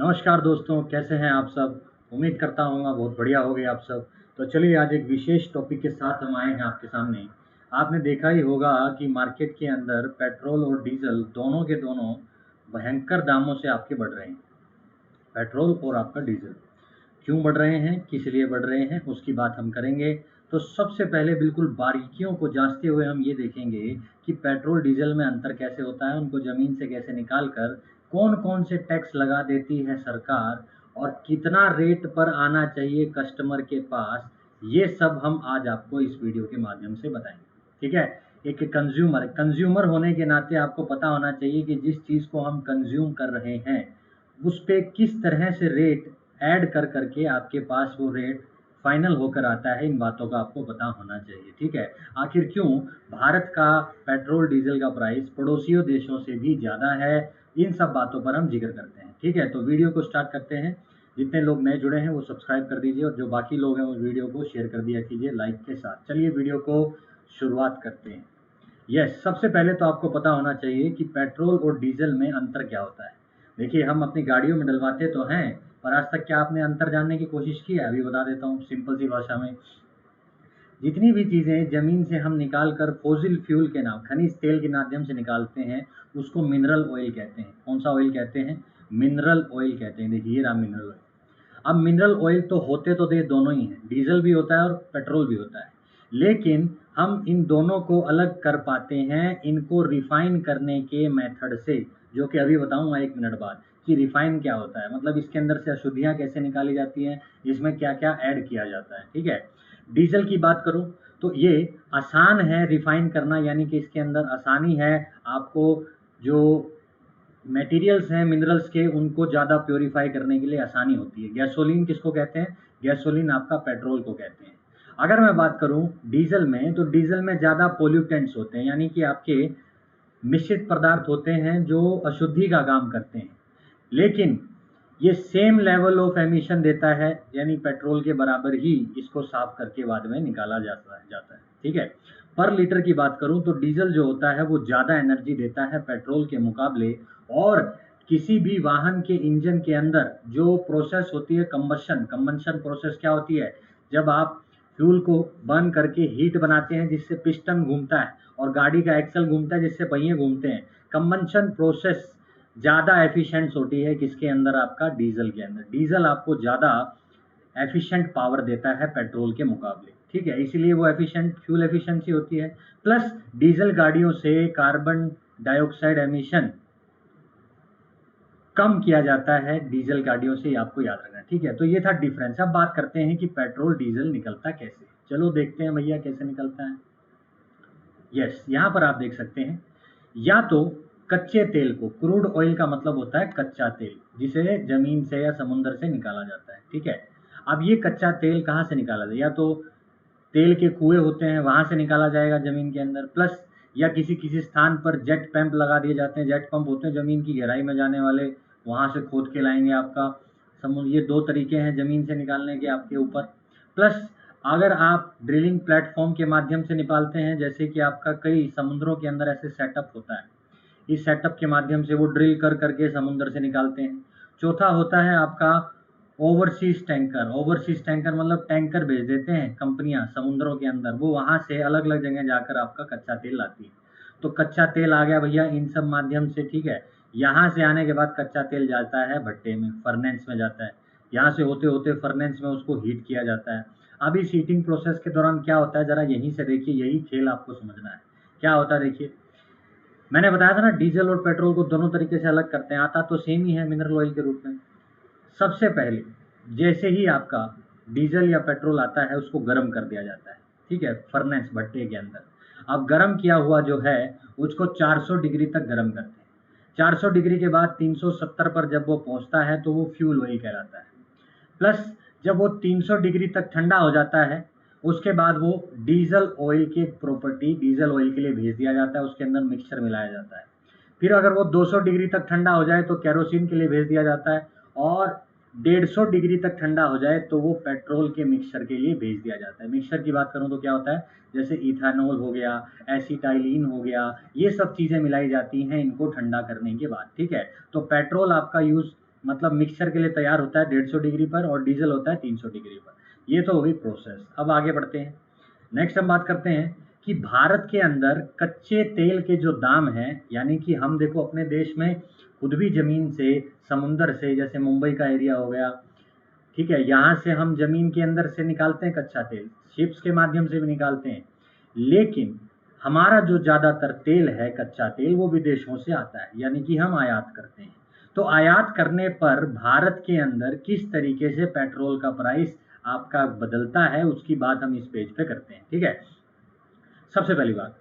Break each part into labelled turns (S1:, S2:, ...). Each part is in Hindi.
S1: नमस्कार दोस्तों, कैसे हैं आप सब। उम्मीद करता हूँ बहुत बढ़िया होंगे आप सब। तो चलिए आज एक विशेष टॉपिक के साथ हम आए हैं आपके सामने। आपने देखा ही होगा कि मार्केट के अंदर पेट्रोल और डीजल दोनों के दोनों भयंकर दामों से आपके बढ़ रहे हैं। पेट्रोल और आपका डीजल क्यों बढ़ रहे हैं, किस लिए बढ़ रहे हैं, उसकी बात हम करेंगे। तो सबसे पहले बिल्कुल बारीकियों को जांचते हुए हम ये देखेंगे कि पेट्रोल डीजल में अंतर कैसे होता है, उनको ज़मीन से कैसे निकाल कर कौन-कौन से टैक्स लगा देती है सरकार और कितना रेट पर आना चाहिए कस्टमर के पास। ये सब हम आज आपको इस वीडियो के माध्यम से बताएंगे। ठीक है। एक कंज्यूमर होने के नाते आपको पता होना चाहिए कि जिस चीज़ को हम कंज्यूम कर रहे हैं उस पे किस तरह से रेट ऐड कर करके आपके पास वो रेट फाइनल होकर आता है। इन बातों का आपको पता होना चाहिए। ठीक है। आखिर क्यों भारत का पेट्रोल डीजल का प्राइस पड़ोसियों देशों से भी ज़्यादा है, इन सब बातों पर हम जिक्र करते हैं। ठीक है, तो वीडियो को स्टार्ट करते हैं। जितने लोग नए जुड़े हैं वो सब्सक्राइब कर दीजिए और जो बाकी लोग हैं उस वीडियो को शेयर कर दिया कीजिए लाइक के साथ। चलिए वीडियो को शुरुआत करते हैं। यस, सबसे पहले तो आपको पता होना चाहिए कि पेट्रोल और डीजल में अंतर क्या होता है। देखिए, हम अपनी गाड़ियों में डलवाते तो हैं, पर आज तक क्या आपने अंतर जानने की कोशिश की है? अभी बता देता हूँ सिंपल सी भाषा में। जितनी भी चीज़ें ज़मीन से हम निकाल कर फॉसिल फ्यूल के नाम खनिज तेल के माध्यम से निकालते हैं उसको मिनरल ऑयल कहते हैं। कौन सा ऑयल कहते हैं? मिनरल ऑयल कहते हैं। देखिए, ये रहा मिनरल ऑयल। अब मिनरल ऑयल तो होते तो दे दोनों ही हैं, डीजल भी होता है और पेट्रोल भी होता है। लेकिन हम इन दोनों को अलग कर पाते हैं इनको रिफाइन करने के मेथड से, जो कि अभी बताऊंगा 1 मिनट बाद कि रिफाइन क्या होता है, मतलब इसके अंदर से अशुद्धियाँ कैसे निकाली जाती हैं, इसमें क्या क्या ऐड किया जाता है। ठीक है। डीजल की बात करूं तो ये आसान है रिफाइन करना, यानी कि इसके अंदर आसानी है। आपको जो मटेरियल्स हैं मिनरल्स के उनको ज़्यादा प्योरीफाई करने के लिए आसानी होती है। गैसोलीन किसको कहते हैं? गैसोलीन आपका पेट्रोल को कहते हैं। अगर मैं बात करूं डीजल में, तो डीजल में ज़्यादा पोल्यूटेंट्स होते हैं, यानी कि आपके मिश्रित पदार्थ होते हैं जो अशुद्धि का काम करते हैं। लेकिन ये सेम लेवल ऑफ एमिशन देता है, यानी पेट्रोल के बराबर ही इसको साफ करके बाद में निकाला जाता है। ठीक है। पर लीटर की बात करूं तो डीजल जो होता है वो ज़्यादा एनर्जी देता है पेट्रोल के मुकाबले। और किसी भी वाहन के इंजन के अंदर जो प्रोसेस होती है कंबंशन प्रोसेस क्या होती है? जब आप फ्यूल को बर्न करके हीट बनाते हैं जिससे पिस्टन घूमता है और गाड़ी का एक्सल घूमता है जिससे पहिए घूमते हैं। कंबंशन प्रोसेस ज़्यादा एफिशिएंट होती है किसके अंदर? आपका डीजल के अंदर। डीजल आपको ज़्यादा एफिशिएंट पावर देता है पेट्रोल के मुकाबले। ठीक है, इसीलिए वो एफिशिएंट फ्यूल एफिशिएंसी होती है। प्लस डीजल गाड़ियों से कार्बन डाइऑक्साइड एमिशन कम किया जाता है डीजल गाड़ियों से, आपको याद रखना। ठीक है, तो ये था डिफरेंस। अब बात करते हैं कि पेट्रोल डीजल निकलता कैसे। चलो देखते हैं भैया कैसे निकलता है। यस, यहाँ पर आप देख सकते हैं, या तो कच्चे तेल को, क्रूड ऑयल का मतलब होता है कच्चा तेल जिसे जमीन से या समुद्र से निकाला जाता है। ठीक है। अब ये कच्चा तेल कहाँ से निकाला जाए? या तो तेल के कुएं होते हैं वहां से निकाला जाएगा जमीन के अंदर, प्लस या किसी किसी स्थान पर जेट पंप लगा दिए जाते हैं। जेट पंप होते हैं जमीन की गहराई में जाने वाले, वहां से खोद के लाएंगे आपका समुद्र। ये दो तरीके हैं जमीन से निकालने के आपके ऊपर। प्लस अगर आप ड्रिलिंग प्लेटफॉर्म के माध्यम से निकालते हैं, जैसे कि आपका कई समुद्रों के अंदर ऐसे सेटअप होता है, इस सेटअप के माध्यम से वो ड्रिल कर करके समुद्र से निकालते हैं। चौथा होता है आपका ओवरसीज टैंकर। ओवरसीज टैंकर मतलब टैंकर भेज देते हैं कंपनियां समुद्रों के अंदर, वो वहां से अलग अलग जगह जाकर आपका कच्चा तेल लाती है। तो कच्चा तेल आ गया भैया इन सब माध्यम से। ठीक है। यहाँ से आने के बाद कच्चा तेल जाता है भट्टे में, फर्नेंस में जाता है। यहाँ से होते होते फर्नेंस में उसको हीट किया जाता है। अब इस हीटिंग प्रोसेस के दौरान क्या होता है, जरा यहीं से देखिए, यही खेल आपको समझना है। क्या होता है देखिए, मैंने बताया था ना डीजल और पेट्रोल को दोनों तरीके से अलग करते हैं, आता तो सेम ही है मिनरल ऑयल के रूप में। सबसे पहले जैसे ही आपका डीजल या पेट्रोल आता है उसको गर्म कर दिया जाता है। ठीक है, फर्नेस भट्टे के अंदर। अब गर्म किया हुआ जो है उसको 400 डिग्री तक गर्म करते हैं। 400 डिग्री के बाद 370 पर जब वो पहुंचता है तो वो फ्यूल ऑयल कहलाता है। प्लस जब वो 300 डिग्री तक ठंडा हो जाता है उसके बाद वो डीजल ऑयल की प्रॉपर्टी डीजल ऑयल के लिए भेज दिया जाता है, उसके अंदर मिक्सचर मिलाया जाता है। फिर अगर वो 200 डिग्री तक ठंडा हो जाए तो कैरोसिन के लिए भेज दिया जाता है, और 150 डिग्री तक ठंडा हो जाए तो वो पेट्रोल के मिक्सचर के लिए भेज दिया जाता है। मिक्सचर की बात करूं तो क्या होता है, जैसे इथानॉल हो गया, एसिटाइलिन हो गया, ये सब चीज़ें मिलाई जाती हैं इनको ठंडा करने के बाद। ठीक है, तो पेट्रोल आपका यूज़ मतलब मिक्सचर के लिए तैयार होता है 150 डिग्री पर और डीजल होता है 300 डिग्री पर। ये तो हो गई प्रोसेस। अब आगे बढ़ते हैं। नेक्स्ट हम बात करते हैं कि भारत के अंदर कच्चे तेल के जो दाम हैं, यानी कि हम देखो अपने देश में खुद भी ज़मीन से, समुंदर से, जैसे मुंबई का एरिया हो गया, ठीक है, यहाँ से हम ज़मीन के अंदर से निकालते हैं कच्चा तेल, शिप्स के माध्यम से भी निकालते हैं। लेकिन हमारा जो ज़्यादातर तेल है कच्चा तेल वो विदेशों से आता है, यानी कि हम आयात करते हैं। तो आयात करने पर भारत के अंदर किस तरीके से पेट्रोल का प्राइस आपका बदलता है उसकी बात हम इस पेज पे करते हैं, ठीक है। सबसे पहली बात,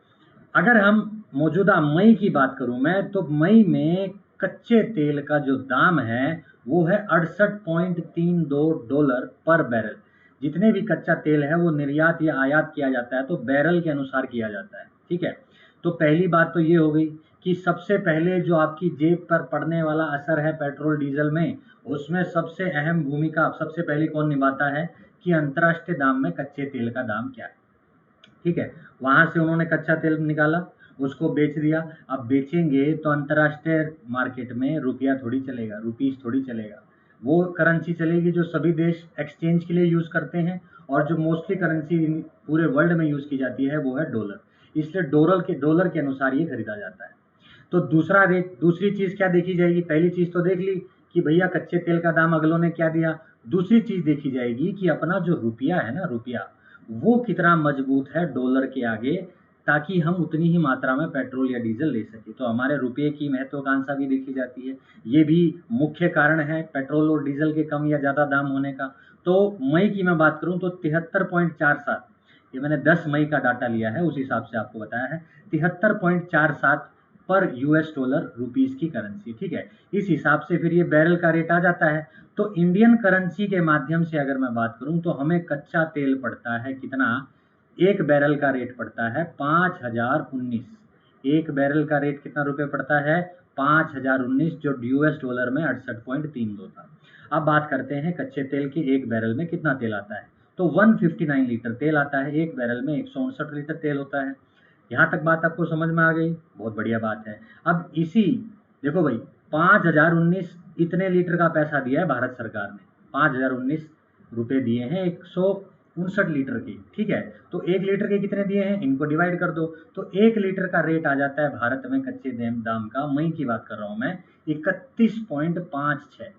S1: अगर हम मौजूदा मई की बात करूं मैं, तो मई में कच्चे तेल का जो दाम है वो है 68.32 डॉलर पर बैरल। जितने भी कच्चा तेल है वो निर्यात या आयात किया जाता है तो बैरल के अनुसार किया जाता है, ठीक है। तो पहली बात तो ये हो गई कि सबसे पहले जो आपकी जेब पर पड़ने वाला असर है पेट्रोल डीजल में, उसमें सबसे अहम भूमिका सबसे पहले कौन निभाता है कि अंतर्राष्ट्रीय दाम में कच्चे तेल का दाम क्या है, ठीक है। वहां से उन्होंने कच्चा तेल निकाला, उसको बेच दिया। अब बेचेंगे तो अंतर्राष्ट्रीय मार्केट में रुपया थोड़ी चलेगा, रुपीस थोड़ी चलेगा। वो करेंसी चलेगी जो सभी देश एक्सचेंज के लिए यूज करते हैं, और जो मोस्टली करेंसी पूरे वर्ल्ड में यूज की जाती है वो है डॉलर। इसलिए डॉलर के अनुसार ये खरीदा जाता है। तो दूसरा रेट, दूसरी चीज क्या देखी जाएगी? पहली चीज तो देख ली कि भैया कच्चे तेल का दाम अगलों ने क्या दिया। दूसरी चीज देखी जाएगी कि अपना जो रुपया है ना, रुपया वो कितना मजबूत है डॉलर के आगे, ताकि हम उतनी ही मात्रा में पेट्रोल या डीजल ले सके। तो हमारे रुपये की महत्वाकांक्षा भी देखी जाती है। ये भी मुख्य कारण है पेट्रोल और डीजल के कम या ज़्यादा दाम होने का। तो मई की मैं बात करूं तो 73.47, ये मैंने 10 मई का डाटा लिया है, उस हिसाब से आपको बताया है। 73.47 पर यूएस डॉलर रुपीस की करेंसी, ठीक है। इस हिसाब से फिर ये बैरल का रेट आ जाता है। तो इंडियन करेंसी के माध्यम से अगर मैं बात करूं तो हमें कच्चा तेल पड़ता है कितना, एक बैरल का रेट पड़ता है 5019। एक बैरल का रेट कितना रुपए पड़ता है? 5019, जो यूएस डॉलर में 68.32 था। अब बात करते हैं कच्चे तेल के एक बैरल में कितना तेल आता है। तो 159 लीटर तेल आता है, एक बैरल में 159 लीटर तेल होता है। यहाँ तक बात आपको समझ में आ गई? बहुत बढ़िया बात है। अब इसी, देखो भाई, 5019 इतने लीटर का पैसा दिया है भारत सरकार ने, 5019 रुपए दिए हैं 159 लीटर के, ठीक है। तो एक लीटर के कितने दिए हैं, इनको डिवाइड कर दो। तो एक लीटर का रेट आ जाता है भारत में कच्चे दाम का, मई की बात कर रहा हूं मैं, 31.56।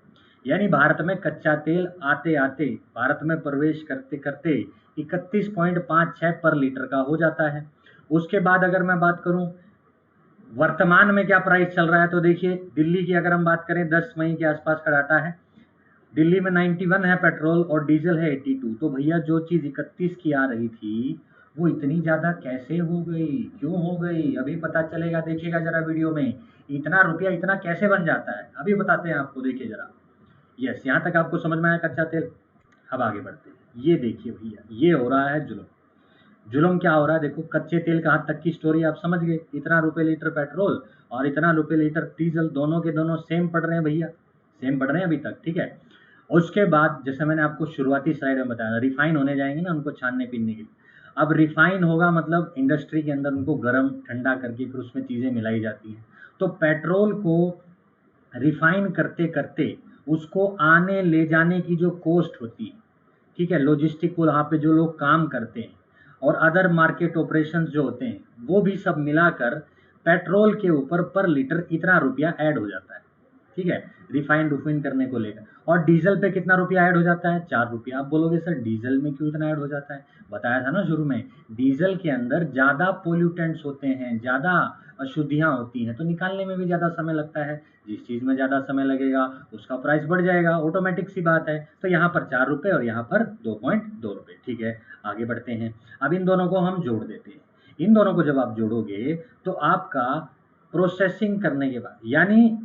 S1: यानी भारत में कच्चा तेल आते आते, भारत में प्रवेश करते करते 31.56 पर लीटर का हो जाता है। उसके बाद अगर मैं बात करूं वर्तमान में क्या प्राइस चल रहा है, तो देखिए दिल्ली की अगर हम बात करें 10 मई के आसपास का डाटा है, दिल्ली में 91 है पेट्रोल और डीजल है 82। तो भैया जो चीज़ 31 की आ रही थी वो इतनी ज़्यादा कैसे हो गई, क्यों हो गई, अभी पता चलेगा, देखिएगा जरा वीडियो में। इतना रुपया इतना कैसे बन जाता है, अभी बताते हैं आपको, देखिए जरा। यस, यहाँ तक आपको समझ में आया कच्चा तेल। अब आगे बढ़ते हैं। ये देखिए भैया, ये हो रहा है जुल्म। जुल्म क्या हो रहा है देखो, कच्चे तेल कहाँ तक की स्टोरी आप समझ गए। इतना रुपए लीटर पेट्रोल और इतना रुपए लीटर डीजल, दोनों के दोनों सेम पड़ रहे हैं भैया, सेम पड़ रहे हैं अभी तक, ठीक है। उसके बाद जैसे मैंने आपको शुरुआती स्लाइड में बताया, रिफाइन होने जाएंगे ना उनको छानने पीने के लिए। अब रिफाइन होगा मतलब इंडस्ट्री के अंदर उनको गर्म ठंडा करके फिर उसमें चीज़ें मिलाई जाती हैं। तो पेट्रोल को रिफाइन करते करते उसको आने ले जाने की जो कॉस्ट होती है, ठीक है, लॉजिस्टिक को वहाँ पे जो लोग काम करते हैं और अदर मार्केट ऑपरेशंस जो होते हैं, वो भी सब मिलाकर पेट्रोल के ऊपर पर लीटर इतना रुपया ऐड हो जाता है, ठीक है, रिफाइन करने को लेकर। और डीजल पे कितना रुपया ऐड हो जाता है? 4 रुपया। आप बोलोगे सर डीजल में क्यों इतना ऐड हो जाता है? बताया था ना शुरू में, डीजल के अंदर ज़्यादा पोल्यूटेंट्स होते हैं, ज़्यादा अशुद्धियाँ होती हैं, तो निकालने में भी ज़्यादा समय लगता है। जिस चीज़ में ज़्यादा समय लगेगा उसका प्राइस बढ़ जाएगा, ऑटोमेटिक सी बात है। तो यहाँ पर 4 रुपये और यहाँ पर 2.2 रुपये, ठीक है। आगे बढ़ते हैं। अब इन दोनों को हम जोड़ देते हैं। इन दोनों को जब आप जोड़ोगे तो आपका प्रोसेसिंग करने के बाद, यानी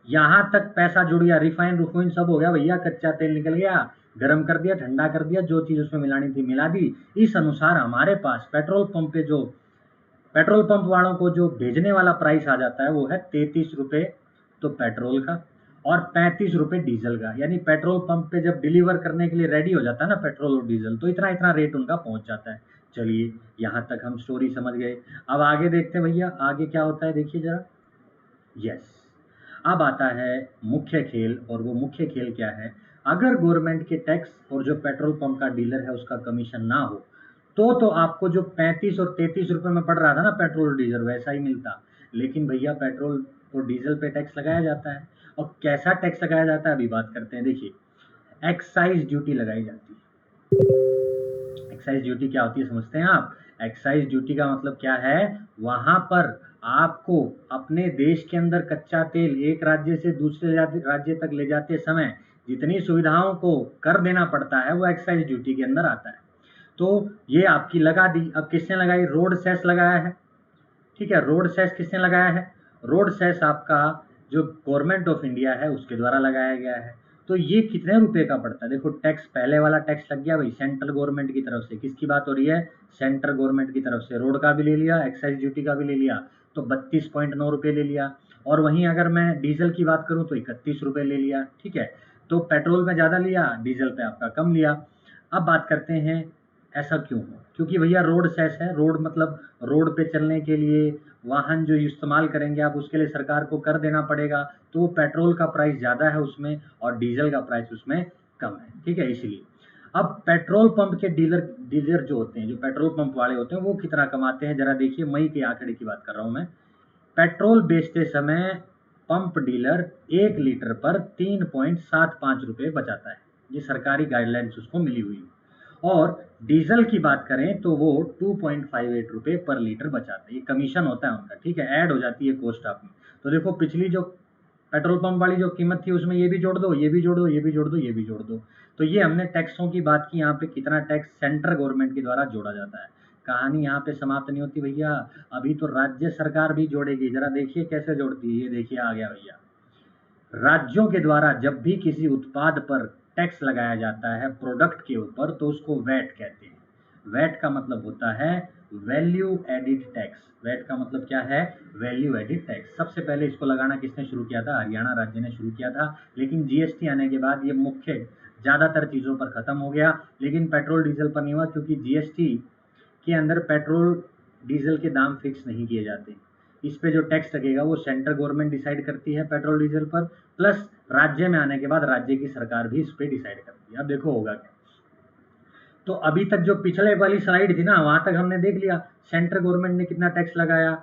S1: यहाँ तक पैसा जुड़ गया, रिफाइन रुफाइन सब हो गया भैया, कच्चा तेल निकल गया, गर्म कर दिया, ठंडा कर दिया, जो चीज़ उसमें मिलानी थी मिला दी। इस अनुसार हमारे पास पेट्रोल पंप पे जो पेट्रोल पंप वालों को जो भेजने वाला प्राइस आ जाता है वो है 33 रुपये तो पेट्रोल का, और 35 रुपये डीजल का। यानी पेट्रोल पंप पे जब डिलीवर करने के लिए रेडी हो जाता है ना पेट्रोल और डीजल, तो इतना इतना रेट उनका पहुंच जाता है। चलिए यहाँ तक हम स्टोरी समझ गए। अब आगे देखते हैं भैया, आगे क्या होता है, देखिए जरा। यस, अब आता है मुख्य खेल, और वो मुख्य खेल क्या है? अगर गवर्नमेंट के टैक्स और जो पेट्रोल पंप का डीलर है उसका कमीशन ना हो, तो आपको जो 35 और 33 रुपए में पड़ रहा था ना पेट्रोल और डीजल, वैसा ही मिलता। लेकिन भैया पेट्रोल और डीजल पे टैक्स लगाया जाता है। और कैसा टैक्स लगाया जाता है अभी बात करते हैं। देखिए, एक्साइज ड्यूटी लगाई जाती है। एक्साइज ड्यूटी क्या होती है समझते हैं आप? एक्साइज ड्यूटी का मतलब क्या है? वहां पर आपको अपने देश के अंदर कच्चा तेल एक राज्य से दूसरे राज्य तक ले जाते समय जितनी सुविधाओं को कर देना पड़ता है वो एक्साइज ड्यूटी के अंदर आता है। तो ये आपकी लगा दी। अब किसने लगाई? रोड सेस लगाया है। ठीक है, रोड सेस किसने लगाया है? रोड सेस आपका जो गवर्नमेंट ऑफ इंडिया है उसके द्वारा लगाया गया है। तो ये कितने रुपए का पड़ता है? देखो, टैक्स पहले वाला टैक्स लग गया भाई सेंट्रल गवर्नमेंट की तरफ से। किसकी बात हो रही है? सेंट्रल गवर्नमेंट की तरफ से। रोड का भी ले लिया, एक्साइज ड्यूटी का भी ले लिया, तो 32.9 रुपये ले लिया। और वहीं अगर मैं डीजल की बात करूं तो 31 रुपये ले लिया। ठीक है, तो पेट्रोल में ज़्यादा लिया, डीजल पे आपका कम लिया। अब बात करते हैं ऐसा क्यों हो? क्योंकि भैया रोड सेस है। रोड मतलब रोड पे चलने के लिए वाहन जो इस्तेमाल करेंगे आप उसके लिए सरकार को कर देना पड़ेगा। तो वो पेट्रोल का प्राइस ज़्यादा है उसमें और डीजल का प्राइस उसमें कम है। ठीक है, इसीलिए अब पेट्रोल पंप के डीलर डीलर जो होते हैं, जो पेट्रोल पंप वाले होते हैं, वो कितना कमाते हैं? जरा देखिए, मई के आंकड़े की बात कर रहा हूँ मैं। पेट्रोल बेचते समय पंप डीलर 1 लीटर पर 3.75 रुपये बचाता है। ये सरकारी गाइडलाइंस उसको मिली हुई है। और डीजल की बात करें तो वो 2.58 रुपये पर लीटर बचाते हैं। ये कमीशन होता है उनका। ठीक है, ऐड हो जाती है कॉस्ट आप में। तो देखो, पिछली जो पेट्रोल पंप वाली जो कीमत थी उसमें ये भी जोड़ दो, ये भी जोड़ दो, ये भी जोड़ दो, ये भी जोड़ दो। तो ये हमने टैक्सों की बात की। यहाँ पे कितना टैक्स सेंट्रल गवर्नमेंट के द्वारा जोड़ा जाता है। कहानी यहाँ पे समाप्त नहीं होती भैया, अभी तो राज्य सरकार भी जोड़ेगी। जरा देखिए कैसे जोड़ती है। ये देखिए, आ गया भैया। राज्यों के द्वारा जब भी किसी उत्पाद पर टैक्स लगाया जाता है प्रोडक्ट के ऊपर, तो उसको वैट कहते हैं। वैट का मतलब होता है वैल्यू एडिड टैक्स। वैट का मतलब क्या है? Value added tax. सबसे पहले इसको लगाना किसने शुरू किया था? हरियाणा राज्य ने शुरू किया था। लेकिन जीएसटी आने के बाद ये मुख्य ज़्यादातर चीज़ों पर ख़त्म हो गया, लेकिन पेट्रोल डीजल पर नहीं हुआ, क्योंकि जीएसटी के अंदर पेट्रोल डीजल के दाम फिक्स नहीं किए जाते। इस पे जो टैक्स लगेगा वो सेंट्रल गवर्नमेंट डिसाइड करती है पेट्रोल डीजल पर, प्लस राज्य में आने के बाद राज्य की सरकार भी इस पे डिसाइड करती है। अब देखो होगा क्या। तो अभी तक जो पिछले वाली स्लाइड थी ना, वहां तक हमने देख लिया सेंट्रल गवर्नमेंट ने कितना टैक्स लगाया।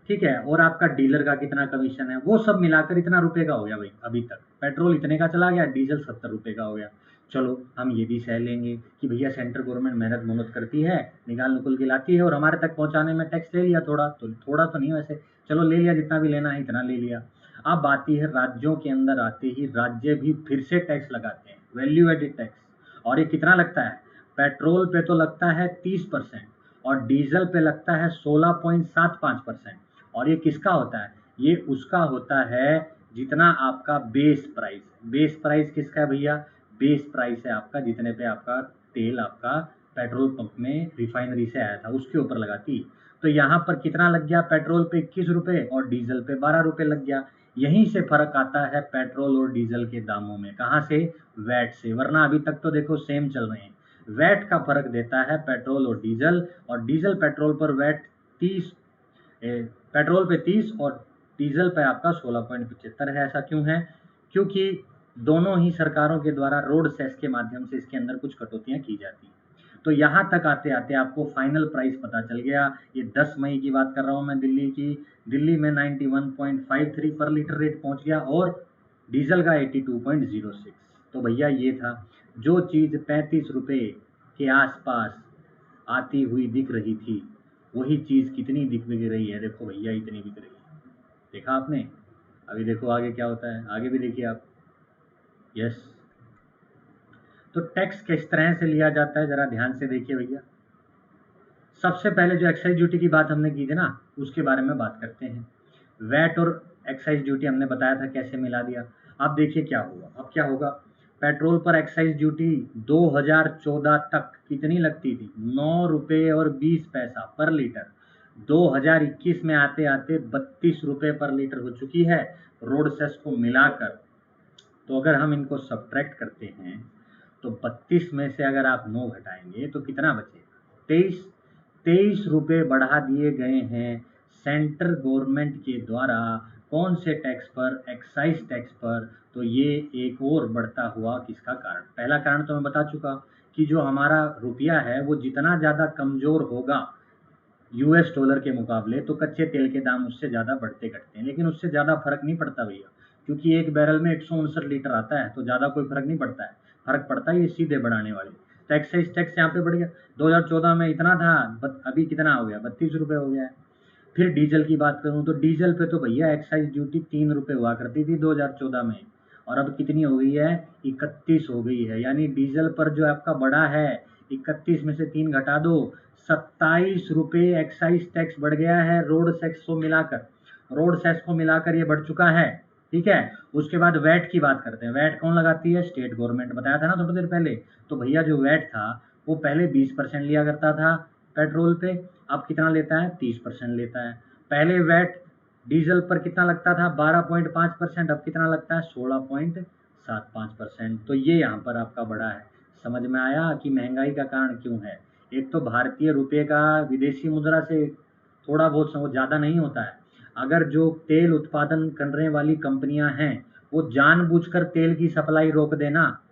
S1: ठीक है, और आपका डीलर का कितना कमीशन है, वो सब मिलाकर इतना रुपए का हो गया भाई। अभी तक पेट्रोल इतने का चला गया, डीजल 70 रुपए का हो गया। चलो हम ये भी सह लेंगे कि भैया सेंट्रल गवर्नमेंट मेहनत मेहनत करती है, निकाल निकुल के लाती है, और हमारे तक पहुंचाने में टैक्स ले लिया थोड़ा, तो थोड़ा तो नहीं वैसे, चलो ले लिया, जितना भी लेना है इतना ले लिया। अब आती है राज्यों के अंदर, आते ही राज्य भी फिर से टैक्स लगाते हैं, वैल्यू एडिड टैक्स। और ये कितना लगता है? पेट्रोल पे तो लगता है 30%, और डीजल पे लगता है 16.75%। और ये किसका होता है? ये उसका होता है जितना आपका बेस प्राइस। बेस प्राइस किसका है भैया? बेस प्राइस है आपका जितने पे आपका तेल आपका पेट्रोल पंप में रिफाइनरी से आया था उसके ऊपर लगाती। तो यहाँ पर कितना लग गया? पेट्रोल पे 21 रुपये और डीजल पे 12 रुपये लग गया। यहीं से फर्क आता है पेट्रोल और डीजल के दामों में। कहाँ से? वैट से। वरना अभी तक तो देखो सेम चल रहे हैं। वैट का फर्क देता है पेट्रोल और डीजल, और डीजल पेट्रोल पर वैट 30, पेट्रोल पे 30 और डीजल पे आपका 16.75 है। ऐसा क्यों है? क्योंकि दोनों ही सरकारों के द्वारा रोड सेस के माध्यम से इसके अंदर कुछ कटौतियां की जाती हैं। तो यहाँ तक आते आते आपको फाइनल प्राइस पता चल गया। ये 10 मई की बात कर रहा हूँ मैं दिल्ली की। दिल्ली में 91.53 पर लीटर रेट पहुँच गया, और डीजल का 82.06। तो भैया ये था, जो चीज़ 35 रुपये के आसपास आती हुई दिख रही थी, वही चीज़ कितनी बिक रही है? देखो भैया, इतनी बिक रही है। देखा आपने? अभी देखो आगे क्या होता है, आगे भी देखिए आप। यस। तो टैक्स किस तरह से लिया जाता है, जरा ध्यान से देखिए भैया। सबसे पहले जो एक्साइज ड्यूटी की बात हमने की थी ना, उसके बारे में बात करते हैं। वैट और एक्साइज ड्यूटी हमने बताया था कैसे मिला दिया। अब देखिए क्या होगा। अब क्या होगा? पेट्रोल पर एक्साइज ड्यूटी 2014 तक कितनी लगती थी? 9 रुपये और 20 पैसा पर लीटर। 2021 में आते आते 32 रुपये पर लीटर हो चुकी है, रोड सेस को मिलाकर। तो अगर हम इनको सब्ट्रैक्ट करते हैं, तो 32 में से अगर आप 9 घटाएंगे तो कितना बचेगा? 23। 23 रुपये बढ़ा दिए गए हैं सेंट्रल गवर्नमेंट के द्वारा कौन से टैक्स पर? एक्साइज टैक्स पर। तो ये एक और बढ़ता हुआ किसका कारण? पहला कारण तो मैं बता चुका कि जो हमारा रुपया है वो जितना ज़्यादा कमज़ोर होगा यूएस डॉलर के मुकाबले, तो कच्चे तेल के दाम उससे ज़्यादा बढ़ते घटते हैं, लेकिन उससे ज़्यादा फर्क नहीं पड़ता भैया, क्योंकि एक बैरल में 159 लीटर आता है, तो ज़्यादा कोई फर्क नहीं पड़ता है। फर्क पड़ता है ये सीधे बढ़ाने वाले। तो एक्साइज टैक्स यहाँ पे बढ़ गया। 2014 में इतना था, अभी कितना हो गया? 32 रुपये हो गया है। फिर डीजल की बात करूँ तो डीजल पे तो भैया एक्साइज ड्यूटी 3 रुपये हुआ करती थी 2014 में, और अब कितनी हो गई है? 31 हो गई है। यानी डीजल पर जो आपका बढ़ा है, 31 में से 3 घटा दो, 27 रुपये एक्साइज टैक्स बढ़ गया है रोड टैक्स को मिलाकर। रोड टैक्स को मिलाकर ये बढ़ चुका है, ठीक है। उसके बाद वैट की बात करते हैं। वैट कौन लगाती है? स्टेट गवर्नमेंट, बताया था ना थोड़ी देर पहले। तो भैया जो वैट था वो पहले 20% लिया करता था पेट्रोल पे, अब कितना लेता है? 30% लेता है। पहले वैट डीजल पर कितना लगता था? 12.5%, अब कितना लगता है? 16.75%। तो ये यहाँ पर आपका बढ़ा है। समझ में आया कि महंगाई का कारण क्यों है? एक तो भारतीय रुपये का विदेशी मुद्रा से थोड़ा बहुत ज़्यादा नहीं होता है। अगर जो तेल उत्पादन करने वाली कंपनियां हैं वो जानबूझकर तेल की सप्लाई रोक देना,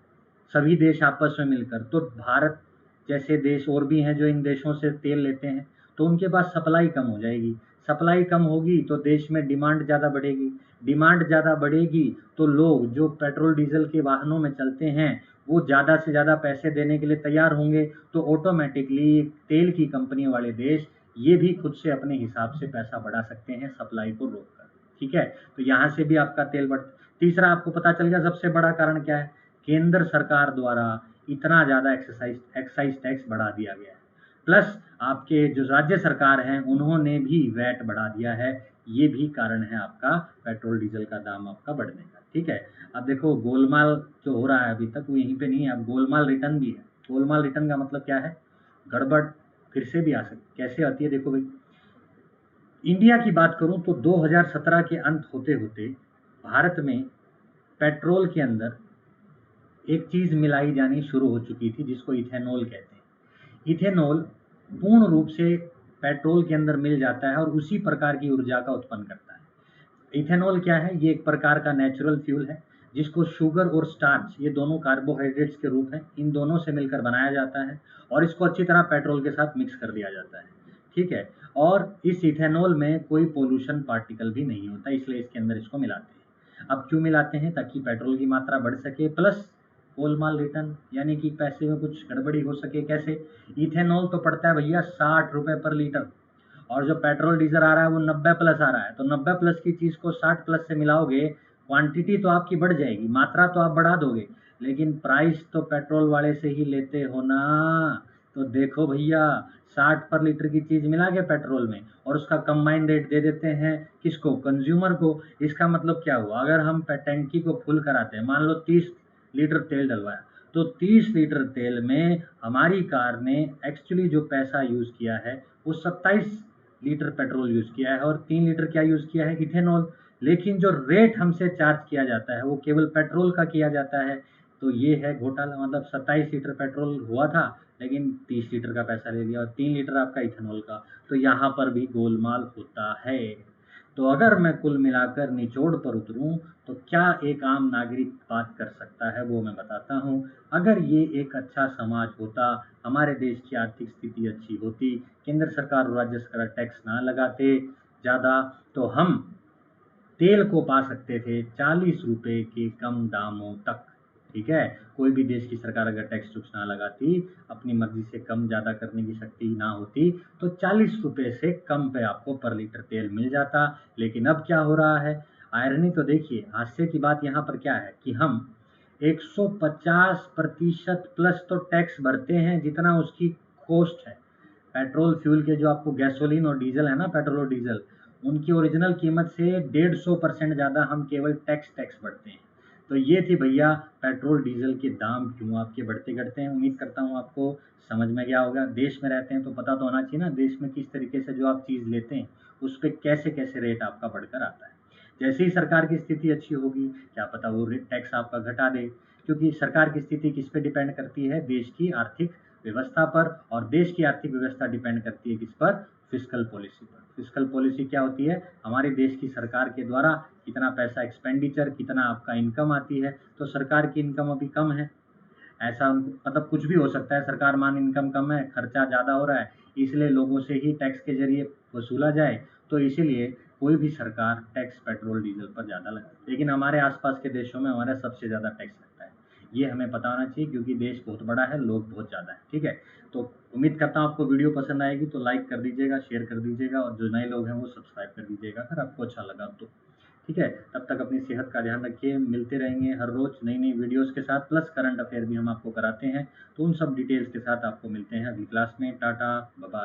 S1: सभी देश आपस में मिलकर, तो भारत जैसे देश और भी हैं जो इन देशों से तेल लेते हैं, तो उनके पास सप्लाई कम हो जाएगी। सप्लाई कम होगी तो देश में डिमांड ज़्यादा बढ़ेगी। डिमांड ज़्यादा बढ़ेगी तो लोग जो पेट्रोल डीजल के वाहनों में चलते हैं वो ज़्यादा से ज़्यादा पैसे देने के लिए तैयार होंगे, तो ऑटोमेटिकली तेल की कंपनी वाले देश ये भी खुद से अपने हिसाब से पैसा बढ़ा सकते हैं सप्लाई को रोककर, ठीक है। तो यहाँ से भी आपका तेल बढ़। तीसरा आपको पता चल गया सबसे बड़ा कारण क्या है? केंद्र सरकार द्वारा इतना ज़्यादा एक्साइज टैक्स बढ़ा दिया गया है, प्लस आपके जो राज्य सरकार हैं उन्होंने भी वैट बढ़ा दिया है। ये भी कारण है आपका पेट्रोल डीजल का दाम आपका बढ़ने का, ठीक है। अब देखो गोलमाल जो हो रहा है अभी तक वो यहीं पे नहीं है, अब गोलमाल रिटर्न भी है। गोलमाल रिटर्न का मतलब क्या है? गड़बड़ फिर से भी आ सकती। कैसे आती है? देखो भाई, इंडिया की बात करूं तो 2017 के अंत होते होते भारत में पेट्रोल के अंदर एक चीज़ मिलाई जानी शुरू हो चुकी थी जिसको इथेनॉल कहते हैं। इथेनॉल पूर्ण रूप से पेट्रोल के अंदर मिल जाता है और उसी प्रकार की ऊर्जा का उत्पन्न करता है। इथेनॉल क्या है? ये एक प्रकार का नेचुरल फ्यूल है जिसको शुगर और स्टार्च, ये दोनों कार्बोहाइड्रेट्स के रूप हैं, इन दोनों से मिलकर बनाया जाता है और इसको अच्छी तरह पेट्रोल के साथ मिक्स कर दिया जाता है, ठीक है। और इस इथेनॉल में कोई पोल्यूशन पार्टिकल भी नहीं होता, इसलिए इसके अंदर इसको मिलाते हैं। अब क्यों मिलाते हैं? ताकि पेट्रोल की मात्रा बढ़ सके, प्लस गोलमाल रिटर्न, यानी कि पैसे में कुछ गड़बड़ी हो सके। कैसे? इथेनॉल तो पड़ता है भैया 60 रुपये पर लीटर, और जो पेट्रोल डीजल आ रहा है वो 90 प्लस आ रहा है, तो 90 प्लस की चीज़ को 60 प्लस से मिलाओगे, क्वांटिटी तो आपकी बढ़ जाएगी, मात्रा तो आप बढ़ा दोगे, लेकिन प्राइस तो पेट्रोल वाले से ही लेते हो ना। तो देखो भैया, 60 पर लीटर की चीज़ मिला के पेट्रोल में और उसका कंबाइन रेट दे देते हैं किसको? कंज्यूमर को। इसका मतलब क्या हुआ? अगर हम टैंकी को फुल कराते हैं, मान लो 30 लीटर तेल डलवाया, तो 30 लीटर तेल में हमारी कार ने एक्चुअली जो पैसा यूज़ किया है वो 27 लीटर पेट्रोल यूज़ किया है और 3 लीटर क्या यूज़ किया है? इथेनॉल। लेकिन जो रेट हमसे चार्ज किया जाता है वो केवल पेट्रोल का किया जाता है। तो ये है घोटाला। मतलब 27 लीटर पेट्रोल हुआ था लेकिन 30 लीटर का पैसा ले लिया और 3 लीटर आपका इथेनॉल का। तो यहाँ पर भी गोलमाल होता है। तो अगर मैं कुल मिलाकर निचोड़ पर उतरूं तो क्या एक आम नागरिक बात कर सकता है वो मैं बताता हूं। अगर ये एक अच्छा समाज होता, हमारे देश की आर्थिक स्थिति अच्छी होती, केंद्र सरकार और राज्य सरकार टैक्स ना लगाते ज़्यादा, तो हम तेल को पा सकते थे 40 रुपये के कम दामों तक, ठीक है। कोई भी देश की सरकार अगर टैक्स टुक्स ना लगाती, अपनी मर्जी से कम ज़्यादा करने की शक्ति ना होती, तो 40 रुपये से कम पे आपको पर लीटर तेल मिल जाता। लेकिन अब क्या हो रहा है? आयरनी तो देखिए, हास्य की बात यहाँ पर क्या है कि हम 150% प्लस तो टैक्स भरते हैं जितना उसकी कॉस्ट है। पेट्रोल फ्यूल के जो आपको गैसोलीन और डीजल है ना, पेट्रोल और डीजल, उनकी ओरिजिनल कीमत से 150% ज़्यादा हम केवल टैक्स भरते हैं। तो ये थी भैया पेट्रोल डीजल के दाम क्यों आपके बढ़ते घटते हैं। उम्मीद करता हूँ आपको समझ में गया होगा। देश में रहते हैं तो पता तो होना चाहिए ना, देश में किस तरीके से जो आप चीज़ लेते हैं उस पर कैसे कैसे रेट आपका बढ़कर आता है। जैसे ही सरकार की स्थिति अच्छी होगी, क्या पता वो रेट टैक्स आपका घटा दे, क्योंकि सरकार की स्थिति किस पे डिपेंड करती है? देश की आर्थिक व्यवस्था पर, और देश की आर्थिक व्यवस्था डिपेंड करती है किस पर? फिस्कल पॉलिसी पर। फिस्कल पॉलिसी क्या होती है? हमारे देश की सरकार के द्वारा कितना पैसा एक्सपेंडिचर, कितना आपका इनकम आती है। तो सरकार की इनकम अभी कम है, ऐसा मतलब कुछ भी हो सकता है। सरकार मान इनकम कम है, खर्चा ज़्यादा हो रहा है, इसलिए लोगों से ही टैक्स के जरिए वसूला जाए, तो इसीलिए कोई भी सरकार टैक्स पेट्रोल डीजल पर ज़्यादा लगाती है। लेकिन हमारे आसपास के देशों में हमारा सबसे ज़्यादा टैक्स लगता है। ये हमें पता होना चाहिए, क्योंकि देश बहुत बड़ा है, लोग बहुत ज़्यादा है। ठीक है, तो उम्मीद करता हूँ आपको वीडियो पसंद आएगी, तो लाइक कर दीजिएगा, शेयर कर दीजिएगा, और जो नए लोग हैं वो सब्सक्राइब कर दीजिएगा अगर आपको अच्छा लगा तो। ठीक है, तब तक अपनी सेहत का ध्यान रखिए। मिलते रहेंगे हर रोज़ नई नई वीडियोस के साथ, प्लस करंट अफेयर भी हम आपको कराते हैं। तो उन सब डिटेल्स के साथ आपको मिलते हैं अगली क्लास में। Tata, bye bye.